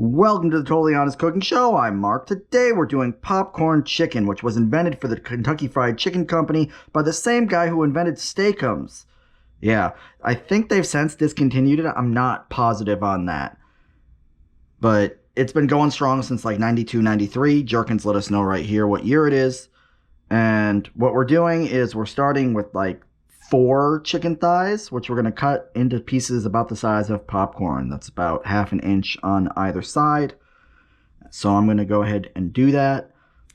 Welcome to the Totally Honest Cooking Show. I'm Mark. Today we're doing popcorn chicken, which was invented for the Kentucky Fried Chicken Company by the same guy who invented Steakums. Yeah, I think they've since discontinued it. I'm not positive on that. But it's been going strong since like 92, 93. Jerkins let us know right here what year it is. And what we're doing is we're starting with like 4 chicken thighs, which we're going to cut into pieces about the size of popcorn. That's about ½ an inch on either side. So I'm going to go ahead and do that.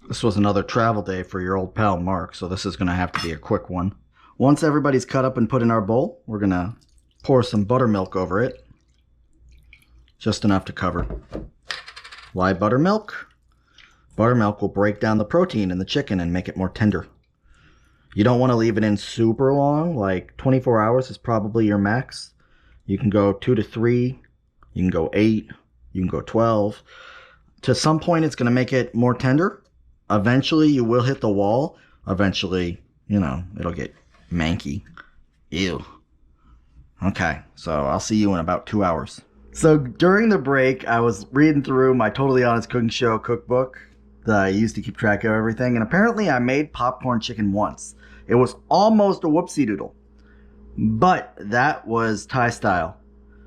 This was another travel day for your old pal Mark, so this is going to have to be a quick one. Once everybody's cut up and put in our bowl, we're going to pour some buttermilk over it. Just enough to cover. Why buttermilk? Buttermilk will break down the protein in the chicken and make it more tender. You don't want to leave it in super long, like 24 hours is probably your max. You can go 2 to 3, you can go 8, you can go 12. To some point it's going to make it more tender. Eventually you will hit the wall. Eventually, it'll get manky. Ew. Okay, so I'll see you in about 2 hours. So during the break, I was reading through my Totally Honest Cooking Show cookbook that I used to keep track of everything, and apparently I made popcorn chicken once. It was almost a whoopsie doodle, but that was Thai style.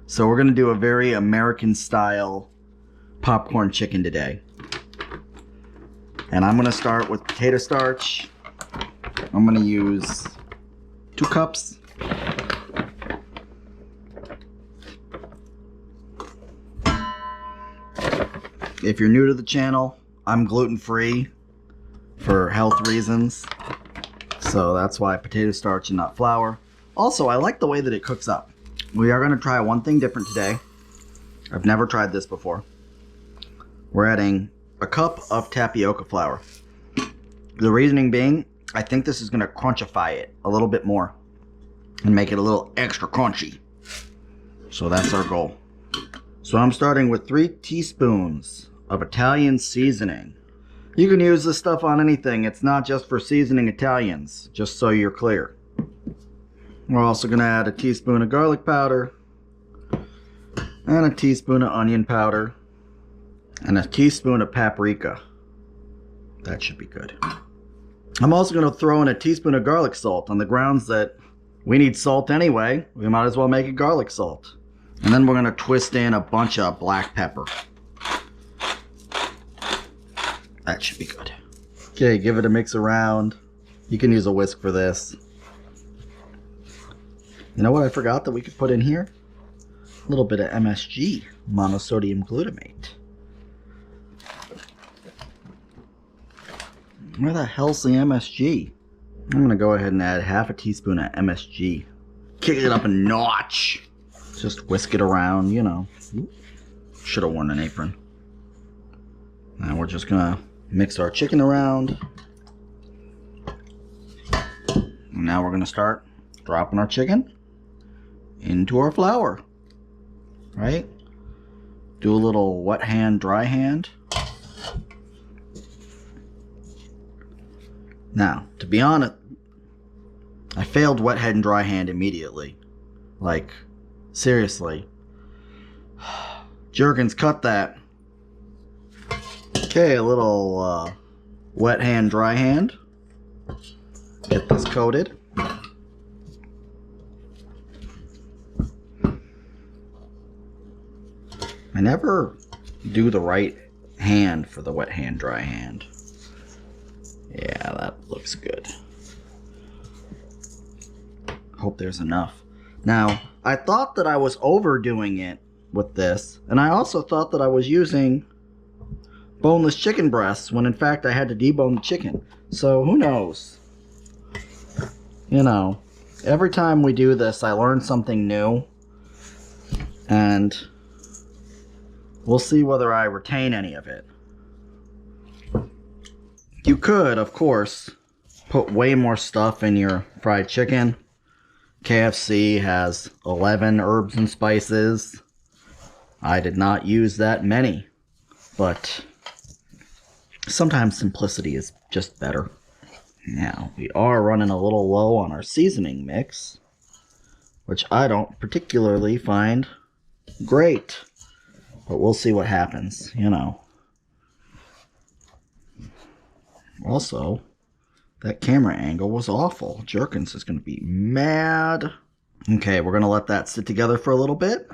So we're going to do a very American style popcorn chicken today. And I'm going to start with potato starch. I'm going to use 2 cups. If you're new to the channel, I'm gluten-free for health reasons. So that's why potato starch and not flour. Also, I like the way that it cooks up. We are going to try one thing different today. I've never tried this before. We're adding a cup of tapioca flour. The reasoning being, I think this is going to crunchify it a little bit more and make it a little extra crunchy. So that's our goal. So I'm starting with 3 teaspoons of Italian seasoning. You can use this stuff on anything. It's not just for seasoning Italians, just so you're clear. We're also going to add a teaspoon of garlic powder and a teaspoon of onion powder and a teaspoon of paprika. That should be good. I'm also going to throw in a teaspoon of garlic salt on the grounds that we need salt anyway. We might as well make it garlic salt. And then we're going to twist in a bunch of black pepper. That should be good. Okay, give it a mix around. You can use a whisk for this. You know what I forgot that we could put in here? A little bit of MSG, monosodium glutamate. Where the hell's the MSG? I'm going to go ahead and add ½ a teaspoon of MSG. Kick it up a notch. Just whisk it around, Should have worn an apron. Now we're just going to mix our chicken around. And now we're going to start dropping our chicken into our flour. Right? Do a little wet hand, dry hand. Now, to be honest, I failed wet hand and dry hand immediately. Like, seriously. Jerkins, cut that. Okay, a little wet hand, dry hand. Get this coated. I never do the right hand for the wet hand, dry hand. Yeah, that looks good. Hope there's enough. Now, I thought that I was overdoing it with this, and I also thought that I was using boneless chicken breasts when in fact I had to debone the chicken. So who knows? Every time we do this I learn something new, and we'll see whether I retain any of it. You could, of course, put way more stuff in your fried chicken. KFC has 11 herbs and spices. I did not use that many, but sometimes simplicity is just better. Now, we are running a little low on our seasoning mix, which I don't particularly find great. But we'll see what happens, you know. Also, that camera angle was awful. Jerkins is going to be mad. Okay, we're going to let that sit together for a little bit.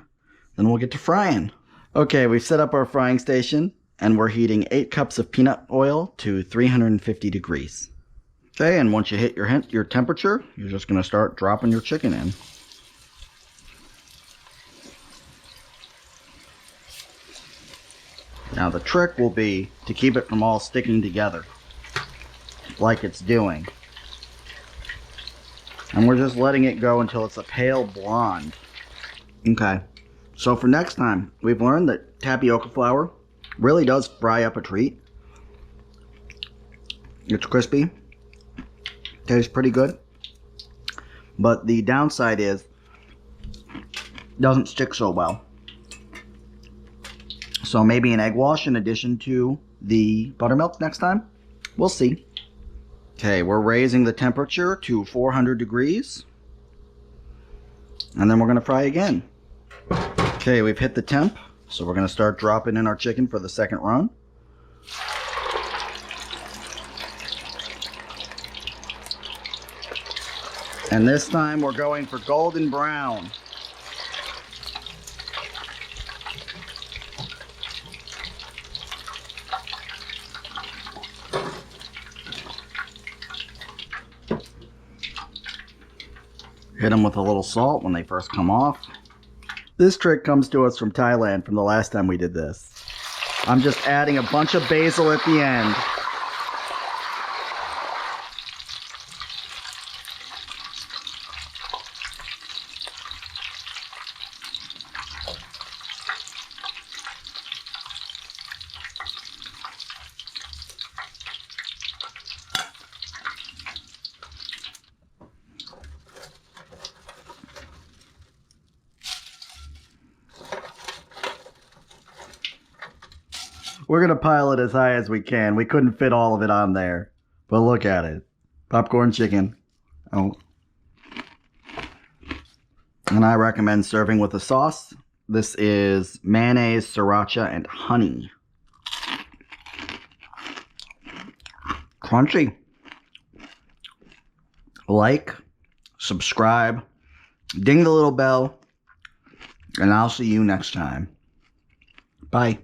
Then we'll get to frying. Okay, we've set up our frying station. And we're heating 8 cups of peanut oil to 350 degrees. Okay, and once you hit your temperature, you're just going to start dropping your chicken in. Now the trick will be to keep it from all sticking together, like it's doing. And we're just letting it go until it's a pale blonde. Okay, so for next time, we've learned that tapioca flour really does fry up a treat. It's crispy. Tastes pretty good. But the downside is it doesn't stick so well. So maybe an egg wash in addition to the buttermilk next time. We'll see. Okay, we're raising the temperature to 400 degrees. And then we're going to fry again. Okay, we've hit the temp. So we're going to start dropping in our chicken for the second run. And this time we're going for golden brown. Hit them with a little salt when they first come off. This trick comes to us from Thailand from the last time we did this. I'm just adding a bunch of basil at the end. We're going to pile it as high as we can. We couldn't fit all of it on there. But look at it. Popcorn chicken. Oh. And I recommend serving with a sauce. This is mayonnaise, sriracha, and honey. Crunchy. Like, subscribe, ding the little bell, and I'll see you next time. Bye.